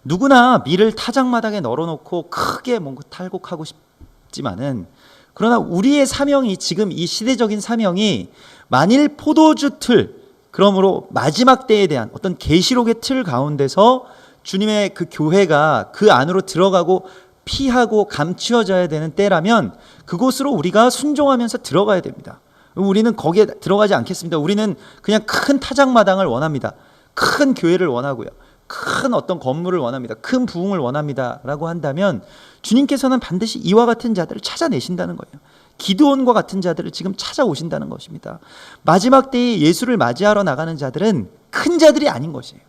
누구나 밀을 타작마당에 널어놓고 크게 뭔가 탈곡하고 싶지만은, 그러나 우리의 사명이, 지금 이 시대적인 사명이 만일 포도주 틀, 그러므로 마지막 때에 대한 어떤 계시록의 틀 가운데서 주님의 그 교회가 그 안으로 들어가고 피하고 감추어져야 되는 때라면 그곳으로 우리가 순종하면서 들어가야 됩니다. 우리는 거기에 들어가지 않겠습니다. 우리는 그냥 큰 타작마당을 원합니다. 큰 교회를 원하고요. 큰 어떤 건물을 원합니다. 큰 부흥을 원합니다. 라고 한다면 주님께서는 반드시 이와 같은 자들을 찾아내신다는 거예요. 기드온과 같은 자들을 지금 찾아오신다는 것입니다. 마지막 때에 예수를 맞이하러 나가는 자들은 큰 자들이 아닌 것이에요.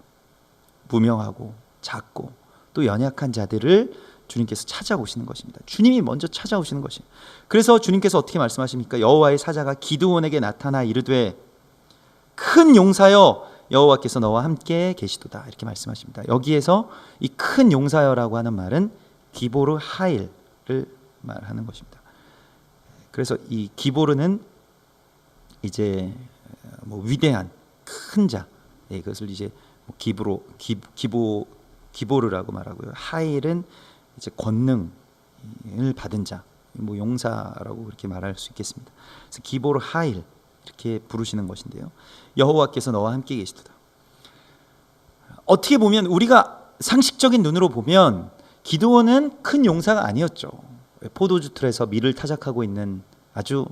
무명하고 작고 또 연약한 자들을 주님께서 찾아오시는 것입니다. 주님이 먼저 찾아오시는 것이에요. 그래서 주님께서 어떻게 말씀하십니까? 여호와의 사자가 기드온에게 나타나 이르되 큰 용사여 여호와께서 너와 함께 계시도다, 이렇게 말씀하십니다. 여기에서 이 큰 용사여라고 하는 말은 기보르 하일을 말하는 것입니다. 그래서 이 기보르는 이제 위대한 큰 자, 이것을 이제 기보르라고 말하고요. 하일은 이제 권능을 받은 자, 용사라고 그렇게 말할 수 있겠습니다. 그래서 기보르 하일 이렇게 부르시는 것인데요. 여호와께서 너와 함께 계시도다. 어떻게 보면 우리가 상식적인 눈으로 보면 기드온은 큰 용사가 아니었죠. 포도주 틀에서 밀을 타작하고 있는 아주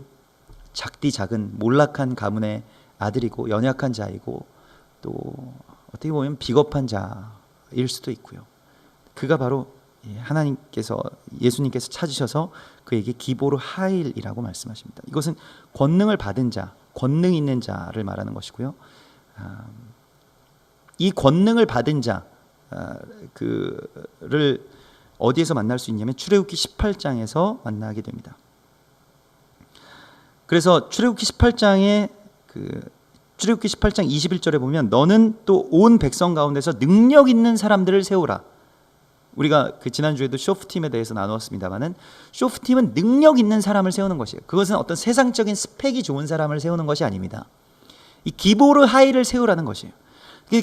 작은 몰락한 가문의 아들이고 연약한 자이고 또 어떻게 보면 비겁한 자일 수도 있고요. 그가 바로 예수님께서 찾으셔서 그에게 기보르 하일이라고 말씀하십니다. 이것은 권능을 받은 자, 권능 있는 자를 말하는 것이고요. 이 권능을 받은 자를 어디에서 만날 수 있냐면 출애굽기 18장에서 만나게 됩니다. 그래서 출애굽기 18장 21절에 보면 너는 또 온 백성 가운데서 능력 있는 사람들을 세우라. 우리가 지난주에도 쇼프팀에 대해서 나누었습니다만은 쇼프팀은 능력 있는 사람을 세우는 것이에요. 그것은 어떤 세상적인 스펙이 좋은 사람을 세우는 것이 아닙니다. 이 기보르 하일을 세우라는 것이에요.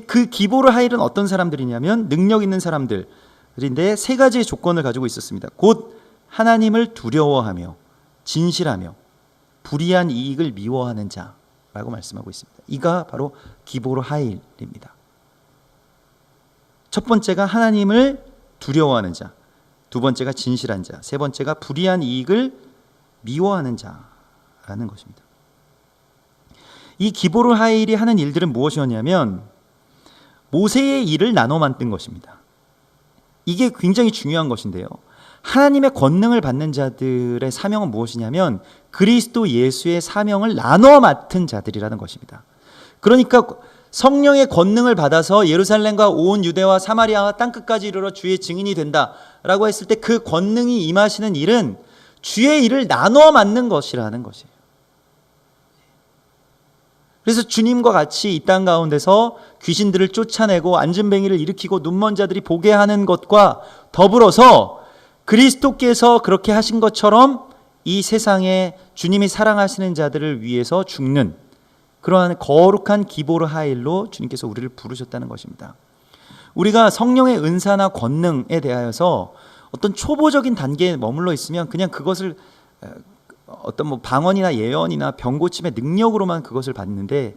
그 기보르 하일은 어떤 사람들이냐면 능력 있는 사람들인데 세 가지의 조건을 가지고 있었습니다. 곧 하나님을 두려워하며 진실하며 불의한 이익을 미워하는 자라고 말씀하고 있습니다. 이가 바로 기보르 하일입니다. 첫 번째가 하나님을 두려워하는 자, 두 번째가 진실한 자, 세 번째가 불의한 이익을 미워하는 자라는 것입니다. 이 기보르 하일이 하는 일들은 무엇이었냐면 모세의 일을 나눠 만든 것입니다. 이게 굉장히 중요한 것인데요. 하나님의 권능을 받는 자들의 사명은 무엇이냐면 그리스도 예수의 사명을 나눠 맡은 자들이라는 것입니다. 그러니까 성령의 권능을 받아서 예루살렘과 온 유대와 사마리아와 땅끝까지 이르러 주의 증인이 된다라고 했을 때 그 권능이 임하시는 일은 주의 일을 나눠 맡는 것이라는 것이에요. 그래서 주님과 같이 이 땅 가운데서 귀신들을 쫓아내고 안진뱅이를 일으키고 눈먼 자들이 보게 하는 것과 더불어서 그리스도께서 그렇게 하신 것처럼 이 세상에 주님이 사랑하시는 자들을 위해서 죽는 그러한 거룩한 기보르 하일로 주님께서 우리를 부르셨다는 것입니다. 우리가 성령의 은사나 권능에 대하여서 어떤 초보적인 단계에 머물러 있으면 그냥 그것을 어떤 방언이나 예언이나 병고침의 능력으로만 그것을 받는데,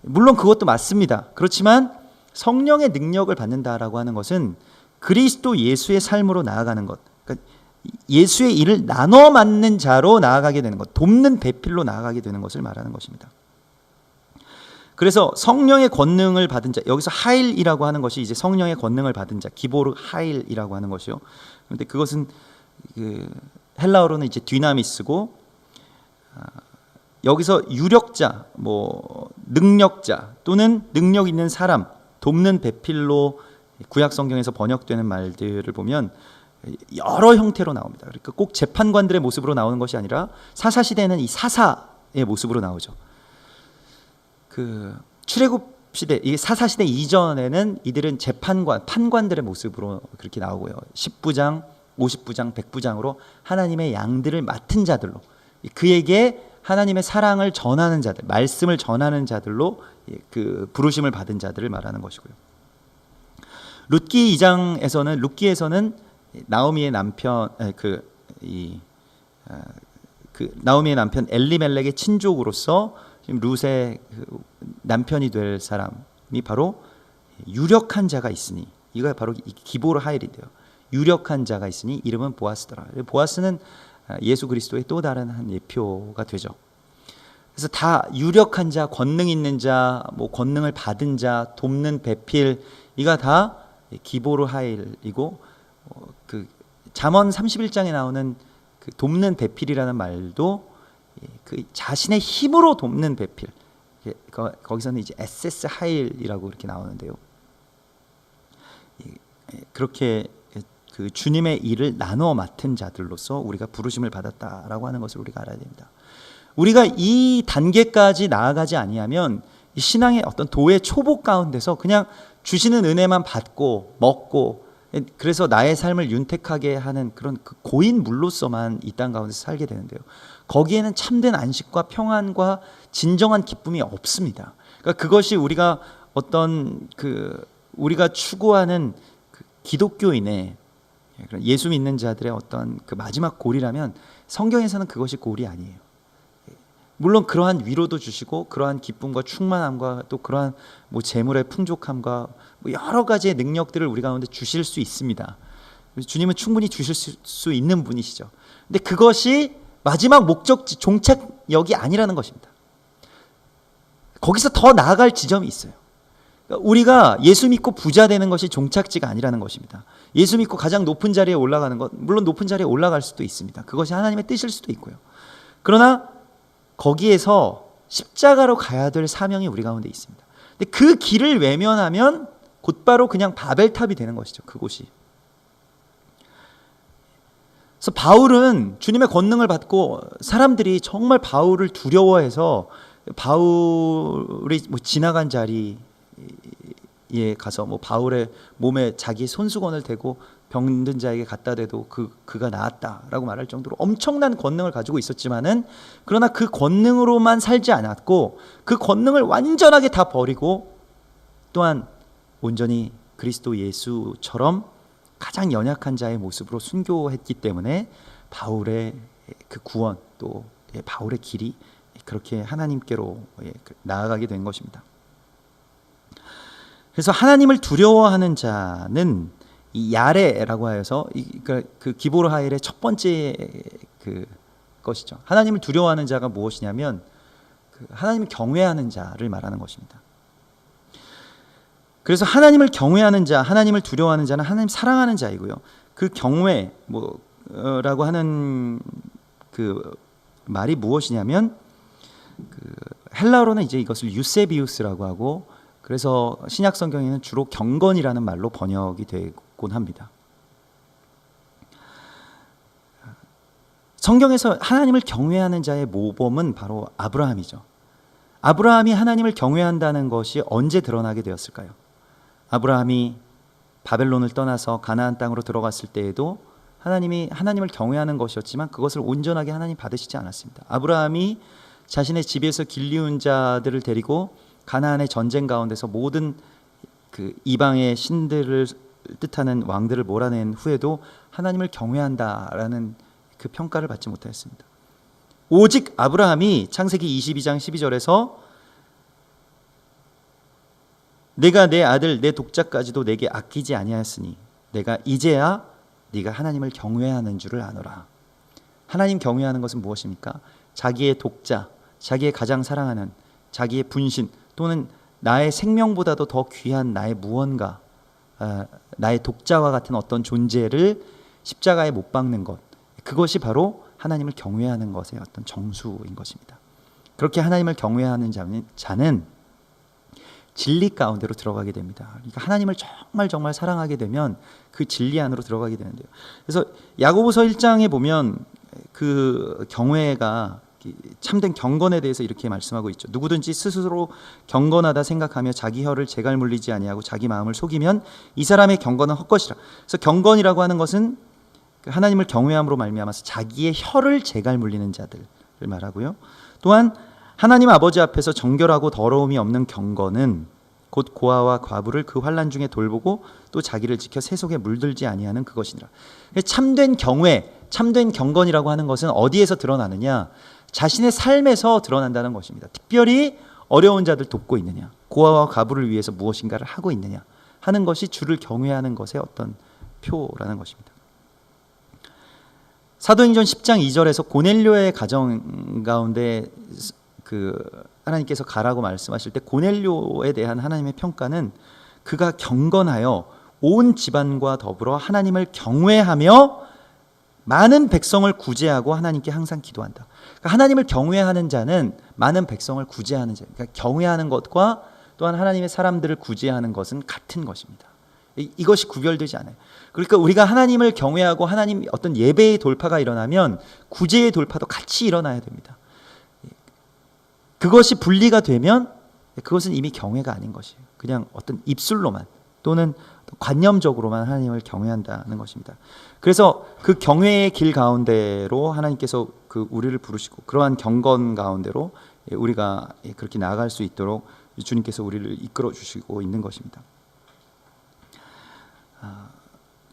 물론 그것도 맞습니다. 그렇지만 성령의 능력을 받는다라고 하는 것은 그리스도 예수의 삶으로 나아가는 것, 그러니까 예수의 일을 나눠 맡는 자로 나아가게 되는 것, 돕는 배필로 나아가게 되는 것을 말하는 것입니다. 그래서 성령의 권능을 받은 자, 여기서 하일이라고 하는 것이 이제 성령의 권능을 받은 자, 기보르 하일이라고 하는 것이요. 그런데 그것은 헬라어로는 이제 디나미스고, 여기서 유력자, 능력자 또는 능력 있는 사람, 돕는 배필로 구약 성경에서 번역되는 말들을 보면 여러 형태로 나옵니다. 그러니까 꼭 재판관들의 모습으로 나오는 것이 아니라 사사 시대는 이 사사의 모습으로 나오죠. 출애굽 시대, 이 사사 시대 이전에는 이들은 판관들의 모습으로 그렇게 나오고요. 10부장, 50부장, 100부장으로 하나님의 양들을 맡은 자들로, 그에게 하나님의 사랑을 전하는 자들, 말씀을 전하는 자들로 그 부르심을 받은 자들을 말하는 것이고요. 룻기에서는 나오미의 남편 나오미의 남편 엘리멜렉의 친족으로서 지금 룻의 남편이 될 사람이 바로 유력한 자가 있으니, 이거 바로 기보르 하일인데요. 유력한 자가 있으니 이름은 보아스더라. 보아스는 예수 그리스도의 또 다른 한 예표가 되죠. 그래서 다 유력한 자, 권능 있는 자, 뭐 권능을 받은 자, 돕는 배필, 이가 다 기보르 하일이고, 그 잠언 31장에 나오는 그 돕는 배필이라는 말도 그 자신의 힘으로 돕는 배필, 거기서는 이제 에세스 하일이라고 이렇게 나오는데요. 그렇게 그 주님의 일을 나누어 맡은 자들로서 우리가 부르심을 받았다라고 하는 것을 우리가 알아야 됩니다. 우리가 이 단계까지 나아가지 아니하면 이 신앙의 어떤 도의 초보 가운데서 그냥 주시는 은혜만 받고 먹고, 그래서 나의 삶을 윤택하게 하는 그런 그 고인물로서만 이 땅 가운데서 살게 되는데요. 거기에는 참된 안식과 평안과 진정한 기쁨이 없습니다. 그러니까 그것이 우리가 어떤 우리가 추구하는 그 기독교인의, 예수 믿는 자들의 어떤 그 마지막 골이라면 성경에서는 그것이 골이 아니에요. 물론 그러한 위로도 주시고 그러한 기쁨과 충만함과 또 그러한 뭐 재물의 풍족함과 뭐 여러 가지의 능력들을 우리 가운데 주실 수 있습니다. 주님은 충분히 주실 수 있는 분이시죠. 근데 그것이 마지막 목적지, 종착역이 아니라는 것입니다. 거기서 더 나아갈 지점이 있어요. 우리가 예수 믿고 부자 되는 것이 종착지가 아니라는 것입니다. 예수 믿고 가장 높은 자리에 올라가는 것, 물론 높은 자리에 올라갈 수도 있습니다. 그것이 하나님의 뜻일 수도 있고요. 그러나 거기에서 십자가로 가야 될 사명이 우리 가운데 있습니다. 근데 그 길을 외면하면 곧바로 그냥 바벨탑이 되는 것이죠. 그곳이. 그래서 바울은 주님의 권능을 받고 사람들이 정말 바울을 두려워해서 바울이 뭐 지나간 자리에 가서 뭐 바울의 몸에 자기 손수건을 대고 병든 자에게 갖다 대도 그가 나았다라고 말할 정도로 엄청난 권능을 가지고 있었지만은, 그러나 그 권능으로만 살지 않았고 그 권능을 완전하게 다 버리고 또한 온전히 그리스도 예수처럼 가장 연약한 자의 모습으로 순교했기 때문에 바울의 그 구원, 또 바울의 길이 그렇게 하나님께로 나아가게 된 것입니다. 그래서 하나님을 두려워하는 자는 이 야레라고 하여서 그 기보르 하일의 첫 번째 그 것이죠. 하나님을 두려워하는 자가 무엇이냐면 하나님을 경외하는 자를 말하는 것입니다. 그래서 하나님을 경외하는 자, 하나님을 두려워하는 자는 하나님 사랑하는 자이고요. 그 경외 라고 하는 그 말이 무엇이냐면 헬라어로는 이제 이것을 유세비우스라고 하고, 그래서 신약 성경에는 주로 경건이라는 말로 번역이 되곤 합니다. 성경에서 하나님을 경외하는 자의 모범은 바로 아브라함이죠. 아브라함이 하나님을 경외한다는 것이 언제 드러나게 되었을까요? 아브라함이 바벨론을 떠나서 가나안 땅으로 들어갔을 때에도 하나님이 하나님을 경외하는 것이었지만 그것을 온전하게 하나님 받으시지 않았습니다. 아브라함이 자신의 집에서 길리운 자들을 데리고 가나안의 전쟁 가운데서 모든 그 이방의 신들을 뜻하는 왕들을 몰아낸 후에도 하나님을 경외한다라는 그 평가를 받지 못하였습니다. 오직 아브라함이 창세기 22장 12절에서 내가 내 아들 내 독자까지도 내게 아끼지 아니하였으니 내가 이제야 네가 하나님을 경외하는 줄을 아노라. 하나님 경외하는 것은 무엇입니까? 자기의 독자, 자기의 가장 사랑하는, 자기의 분신 또는 나의 생명보다도 더 귀한 나의 무언가, 나의 독자와 같은 어떤 존재를 십자가에 못 박는 것, 그것이 바로 하나님을 경외하는 것의 어떤 정수인 것입니다. 그렇게 하나님을 경외하는 자는 진리 가운데로 들어가게 됩니다. 그러니까 하나님을 정말 사랑하게 되면 그 진리 안으로 들어가게 되는데요. 그래서 야고보서 1장에 보면 그 경외가 참된 경건에 대해서 이렇게 말씀하고 있죠. 누구든지 스스로 경건하다 생각하며 자기 혀를 재갈 물리지 아니하고 자기 마음을 속이면 이 사람의 경건은 헛것이라. 그래서 경건이라고 하는 것은 하나님을 경외함으로 말미암아서 자기의 혀를 재갈 물리는 자들을 말하고요. 또한 하나님 아버지 앞에서 정결하고 더러움이 없는 경건은 곧 고아와 과부를 그 환난 중에 돌보고 또 자기를 지켜 세속에 물들지 아니하는 그것이니라. 참된 경외, 참된 경건이라고 하는 것은 어디에서 드러나느냐? 자신의 삶에서 드러난다는 것입니다. 특별히 어려운 자들 돕고 있느냐, 고아와 과부를 위해서 무엇인가를 하고 있느냐 하는 것이 주를 경외하는 것의 어떤 표라는 것입니다. 사도행전 10장 2절에서 고넬료의 가정 가운데 하나님께서 가라고 말씀하실 때 고넬료에 대한 하나님의 평가는 그가 경건하여 온 집안과 더불어 하나님을 경외하며 많은 백성을 구제하고 하나님께 항상 기도한다. 그러니까 하나님을 경외하는 자는 많은 백성을 구제하는 자. 그러니까 경외하는 것과 또한 하나님의 사람들을 구제하는 것은 같은 것입니다. 이것이 구별되지 않아요. 그러니까 우리가 하나님을 경외하고 하나님 어떤 예배의 돌파가 일어나면 구제의 돌파도 같이 일어나야 됩니다. 그것이 분리가 되면 그것은 이미 경외가 아닌 것이에요. 그냥 어떤 입술로만 또는 관념적으로만 하나님을 경외한다는 것입니다. 그래서 그 경외의 길 가운데로 하나님께서 우리를 부르시고 그러한 경건 가운데로 우리가 그렇게 나아갈 수 있도록 주님께서 우리를 이끌어 주시고 있는 것입니다.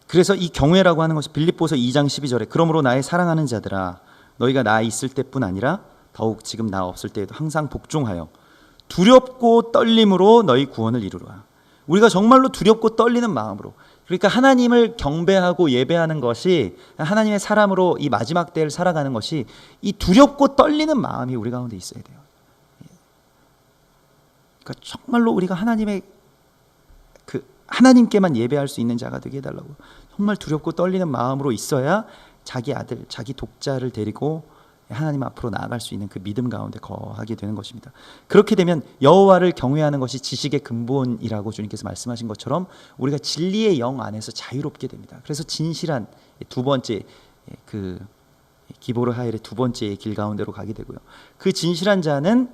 그래서 이 경외라고 하는 것이 빌립보서 2장 12절에 그러므로 나의 사랑하는 자들아 너희가 나 있을 때뿐 아니라 더욱 지금 나 없을 때에도 항상 복종하여 두렵고 떨림으로 너희 구원을 이루라. 우리가 정말로 두렵고 떨리는 마음으로, 그러니까 하나님을 경배하고 예배하는 것이 하나님의 사람으로 이 마지막 때를 살아가는 것이 이 두렵고 떨리는 마음이 우리 가운데 있어야 돼요. 그러니까 정말로 우리가 하나님께만 예배할 수 있는 자가 되게 해달라고 정말 두렵고 떨리는 마음으로 있어야 자기 아들, 자기 독자를 데리고 하나님 앞으로 나아갈 수 있는 그 믿음 가운데 거하게 되는 것입니다. 그렇게 되면 여호와를 경외하는 것이 지식의 근본이라고 주님께서 말씀하신 것처럼 우리가 진리의 영 안에서 자유롭게 됩니다. 그래서 진실한 두 번째 기보르 하엘의 두 번째 길 가운데로 가게 되고요. 그 진실한 자는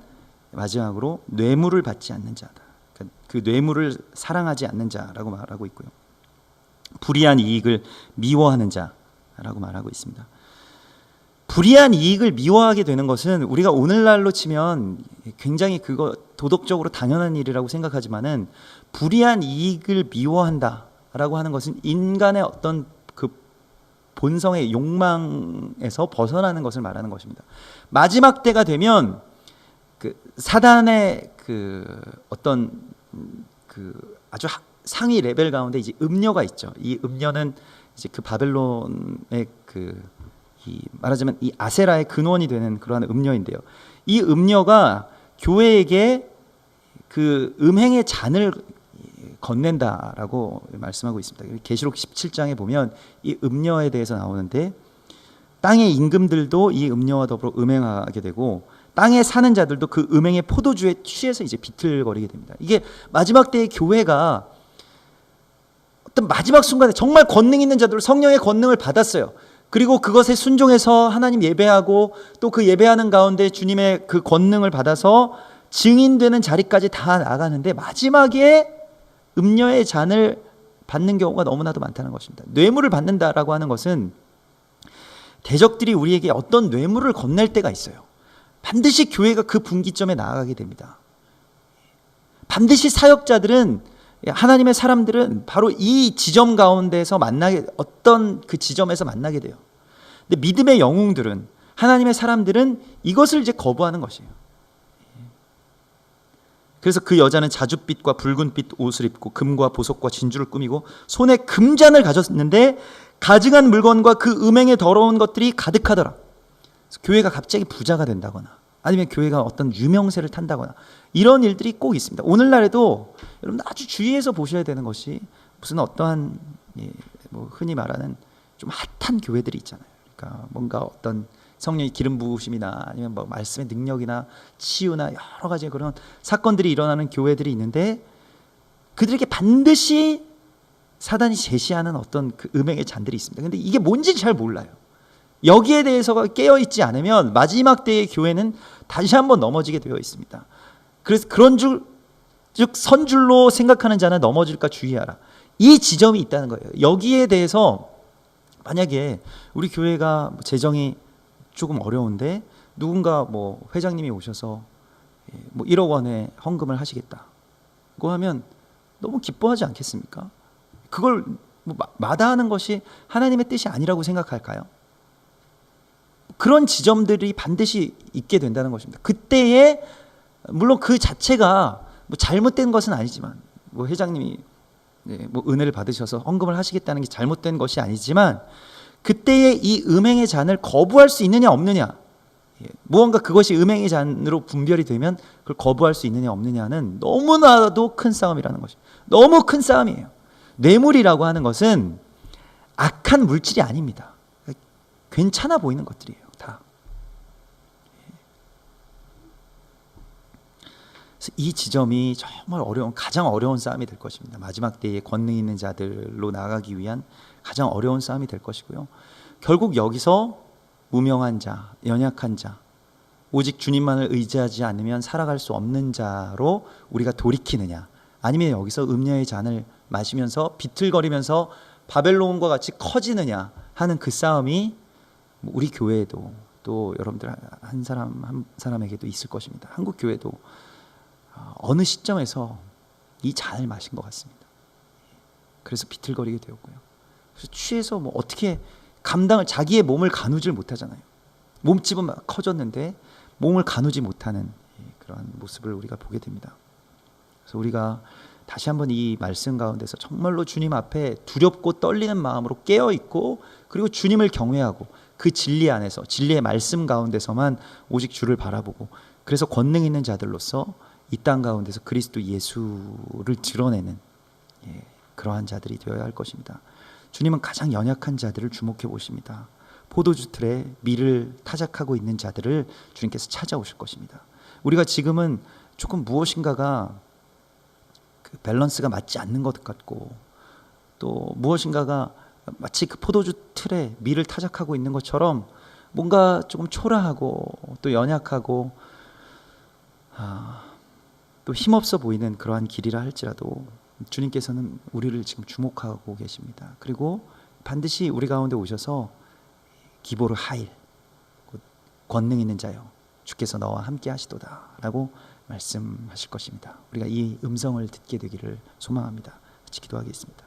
마지막으로 뇌물을 받지 않는 자다. 그 뇌물을 사랑하지 않는 자라고 말하고 있고요. 불의한 이익을 미워하는 자라고 말하고 있습니다. 불의한 이익을 미워하게 되는 것은 우리가 오늘날로 치면 굉장히 그거 도덕적으로 당연한 일이라고 생각하지만은 불의한 이익을 미워한다라고 하는 것은 인간의 어떤 그 본성의 욕망에서 벗어나는 것을 말하는 것입니다. 마지막 때가 되면 사단의 어떤 아주 상위 레벨 가운데 이제 음녀가 있죠. 이 음녀는 이제 바벨론의 말하자면 이 아세라의 근원이 되는 그러한 음녀인데요. 이 음녀가 교회에게 음행의 잔을 건넨다라고 말씀하고 있습니다. 계시록 17장에 보면 이 음녀에 대해서 나오는데 땅의 임금들도 이 음녀와 더불어 음행하게 되고 땅에 사는 자들도 그 음행의 포도주에 취해서 이제 비틀거리게 됩니다. 이게 마지막 때의 교회가 어떤 마지막 순간에 정말 권능 있는 자들 성령의 권능을 받았어요. 그리고 그것에 순종해서 하나님 예배하고 또 그 예배하는 가운데 주님의 그 권능을 받아서 증인되는 자리까지 다 나가는데 마지막에 음녀의 잔을 받는 경우가 너무나도 많다는 것입니다. 뇌물을 받는다라고 하는 것은 대적들이 우리에게 어떤 뇌물을 건넬 때가 있어요. 반드시 교회가 그 분기점에 나아가게 됩니다. 반드시 사역자들은 하나님의 사람들은 바로 이 지점 가운데서 어떤 그 지점에서 만나게 돼요. 근데 믿음의 영웅들은 하나님의 사람들은 이것을 이제 거부하는 것이에요. 그래서 그 여자는 자줏빛과 붉은빛 옷을 입고 금과 보석과 진주를 꾸미고 손에 금잔을 가졌는데 가증한 물건과 그 음행에 더러운 것들이 가득하더라. 교회가 갑자기 부자가 된다거나 아니면 교회가 어떤 유명세를 탄다거나 이런 일들이 꼭 있습니다. 오늘날에도 여러분 아주 주의해서 보셔야 되는 것이 무슨 어떠한 흔히 말하는 좀 핫한 교회들이 있잖아요. 그러니까 뭔가 어떤 성령의 기름 부으심이나 아니면 말씀의 능력이나 치유나 여러 가지 그런 사건들이 일어나는 교회들이 있는데 그들에게 반드시 사단이 제시하는 어떤 그 음행의 잔들이 있습니다. 근데 이게 뭔지 잘 몰라요. 여기에 대해서 깨어있지 않으면 마지막 때의 교회는 다시 한번 넘어지게 되어 있습니다. 그래서 그런 즉 선줄로 생각하는 자는 넘어질까 주의하라. 이 지점이 있다는 거예요. 여기에 대해서 만약에 우리 교회가 재정이 조금 어려운데 누군가 회장님이 오셔서 1억 원의 헌금을 하시겠다고 하면 너무 기뻐하지 않겠습니까? 그걸 마다하는 것이 하나님의 뜻이 아니라고 생각할까요? 그런 지점들이 반드시 있게 된다는 것입니다. 그때에 물론 그 자체가 잘못된 것은 아니지만 회장님이 은혜를 받으셔서 헌금을 하시겠다는 게 잘못된 것이 아니지만 그때에 이 음행의 잔을 거부할 수 있느냐 없느냐 무언가 그것이 음행의 잔으로 분별이 되면 그걸 거부할 수 있느냐 없느냐는 너무나도 큰 싸움이라는 것이죠. 너무 큰 싸움이에요. 뇌물이라고 하는 것은 악한 물질이 아닙니다. 괜찮아 보이는 것들이에요, 다. 그래서 이 지점이 정말 가장 어려운 싸움이 될 것입니다. 마지막 때에 권능 있는 자들로 나아가기 위한 가장 어려운 싸움이 될 것이고요. 결국 여기서 무명한 자, 연약한 자, 오직 주님만을 의지하지 않으면 살아갈 수 없는 자로 우리가 돌이키느냐, 아니면 여기서 음녀의 잔을 마시면서 비틀거리면서 바벨론과 같이 커지느냐 하는 그 싸움이 우리 교회에도, 또 여러분들 한 사람 한 사람에게도 있을 것입니다. 한국 교회도 어느 시점에서 이 잔을 마신 것 같습니다. 그래서 비틀거리게 되었고요. 그래서 취해서 뭐 어떻게 자기의 몸을 가누질 못하잖아요. 몸집은 막 커졌는데 몸을 가누지 못하는 그러한 모습을 우리가 보게 됩니다. 그래서 우리가 다시 한번 이 말씀 가운데서 정말로 주님 앞에 두렵고 떨리는 마음으로 깨어 있고, 그리고 주님을 경외하고 그 진리 안에서, 진리의 말씀 가운데서만 오직 주를 바라보고, 그래서 권능 있는 자들로서 이 땅 가운데서 그리스도 예수를 드러내는 그러한 자들이 되어야 할 것입니다. 주님은 가장 연약한 자들을 주목해 보십니다. 포도주 틀에 밀을 타작하고 있는 자들을 주님께서 찾아오실 것입니다. 우리가 지금은 조금 무엇인가가 그 밸런스가 맞지 않는 것 같고, 또 무엇인가가 마치 그 포도주 틀에 밀을 타작하고 있는 것처럼 뭔가 조금 초라하고 또 연약하고 또 힘없어 보이는 그러한 길이라 할지라도 주님께서는 우리를 지금 주목하고 계십니다. 그리고 반드시 우리 가운데 오셔서 기보르 하일, 권능 있는 자여 주께서 너와 함께 하시도다 라고 말씀하실 것입니다. 우리가 이 음성을 듣게 되기를 소망합니다. 같이 기도하겠습니다.